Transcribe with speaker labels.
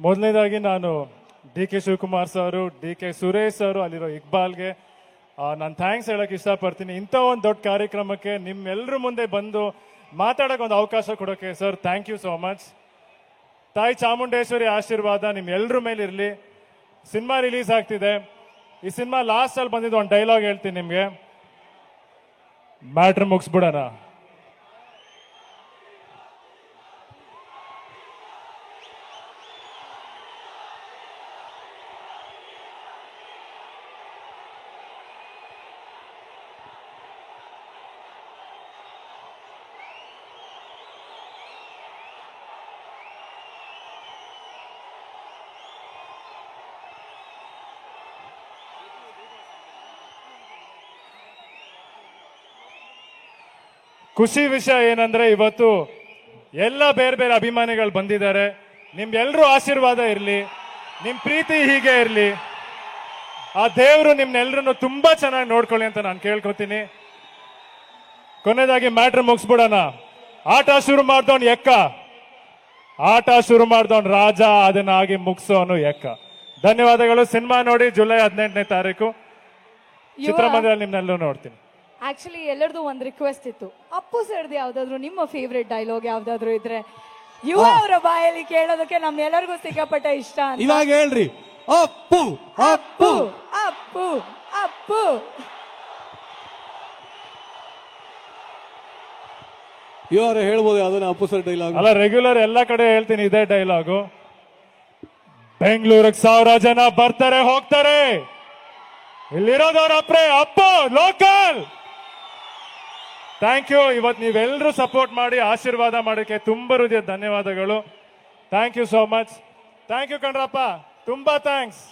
Speaker 1: ಮೊದಲನೇದಾಗಿ ನಾನು DK. Shivakumar sir, DK. Suresh sir, ಅಲ್ಲಿರೋ ಇಕ್ಬಾಲ್ಗೆ ನಾನು ಥ್ಯಾಂಕ್ಸ್ ಹೇಳಕ್ ಇಷ್ಟಪಡ್ತೀನಿ. ಇಂಥ ಒಂದು ದೊಡ್ಡ ಕಾರ್ಯಕ್ರಮಕ್ಕೆ ನಿಮ್ಮೆಲ್ಲರ ಮುಂದೆ ಬಂದು ಮಾತಾಡೋಕೆ ಒಂದು ಅವಕಾಶ ಕೊಡೋಕೆ sir thank you so much. ತಾಯಿ ಚಾಮುಂಡೇಶ್ವರಿ ಆಶೀರ್ವಾದ ನಿಮ್ಮೆಲ್ಲರ ಮೇಲೆ ಇರಲಿ. ಸಿನಿಮಾ ರಿಲೀಸ್ ಆಗ್ತಿದೆ. ಈ ಸಿನಿಮಾ ಲಾಸ್ಟ್ ಅಲ್ಲಿ ಬಂದಿದ್ದು ಒಂದು ಡೈಲಾಗ್ ಹೇಳ್ತೀನಿ ನಿಮ್ಗೆ. ಮ್ಯಾಟ್ರ್ ಮುಗಿಸ್ಬಿಡೋಣ. ಖುಷಿ ವಿಷಯ ಏನಂದ್ರೆ ಇವತ್ತು ಎಲ್ಲ ಬೇರೆ ಬೇರೆ ಅಭಿಮಾನಿಗಳು ಬಂದಿದ್ದಾರೆ. ನಿಮ್ಗೆಲ್ರೂ ಆಶೀರ್ವಾದ ಇರಲಿ, ನಿಮ್ ಪ್ರೀತಿ ಹೀಗೆ ಇರಲಿ. ಆ ದೇವರು ನಿಮ್ನೆಲ್ರನ್ನು ತುಂಬಾ ಚೆನ್ನಾಗಿ ನೋಡ್ಕೊಳ್ಳಿ ಅಂತ ನಾನು ಕೇಳ್ಕೊತೀನಿ. ಕೊನೆಯದಾಗಿ ಮ್ಯಾಟ್ರ್ ಮುಗಿಸ್ಬಿಡೋಣ. ಆಟ ಶುರು ಮಾಡ್ದವನ್ ಎಕ್ಕ, ಆಟ ಶುರು ಮಾಡ್ದವನ್ ರಾಜ, ಅದನ್ನಾಗಿ ಮುಗಿಸೋನು ಎಕ್ಕ. ಧನ್ಯವಾದಗಳು. ಸಿನಿಮಾ ನೋಡಿ ಜುಲೈ 18ನೇ ತಾರೀಕು ಚಿತ್ರಮಂದಿರದಲ್ಲಿ ನಿಮ್ನೆಲ್ಲರೂ ನೋಡ್ತೀನಿ.
Speaker 2: ಆಕ್ಚುಲಿ ಎಲ್ಲರದು ಒಂದು ರಿಕ್ವೆಸ್ಟ್ ಇತ್ತು. ಅಪ್ಪು ಸರ್ದು ಯಾವ್ದಾದ್ರು ನಿಮ್ಮ ಫೇವ್ರೆಟ್ ಡೈಲಾಗ್ ಯಾವ್ದಾದ್ರು ಇದ್ರೆ ಯುವ ಅವರ ಬಾಯಲ್ಲಿ ಕೇಳೋದಕ್ಕೆ ನಮ್ಗೆಲ್ಲರಿಗೂ ಸಿಕ್ಕಾಪಟ್ಟೆ ಇಷ್ಟ ಅಂತ.
Speaker 3: ಇವಾಗ ಹೇಳ್ರಿ. ಅಪ್ಪು ಅಪ್ಪು
Speaker 2: ಅಪ್ಪು ಅಪ್ಪು.
Speaker 3: ಇವಾಗ ಹೇಳ್ಬೋದು ಅದನ್ನ ಅಪ್ಪು ಸರ್ ಡೈಲಾಗ್
Speaker 1: ಅಲ್ಲ, ರೆಗ್ಯುಲರ್ ಎಲ್ಲ ಕಡೆ ಹೇಳ್ತೀನಿ ಇದೇ ಡೈಲಾಗು. ಬೆಂಗಳೂರಿಗೆ 1000 ಜನ ಬರ್ತಾರೆ ಹೋಗ್ತಾರೆ, ಇಲ್ಲಿರೋದವ್ರ ಅಪ್ರೆ ಅಪ್ಪು ಲೋಕಲ್. Thank you. ಇವತ್ತು ನೀವೆಲ್ಲರೂ ಸಪೋರ್ಟ್ ಮಾಡಿ ಆಶೀರ್ವಾದ ಮಾಡೋಕ್ಕೆ ತುಂಬ ಹೃದಯ ಧನ್ಯವಾದಗಳು. Thank you so much. Thank you ಕಣ್ರಪ್ಪ, ತುಂಬಾ ಥ್ಯಾಂಕ್ಸ್.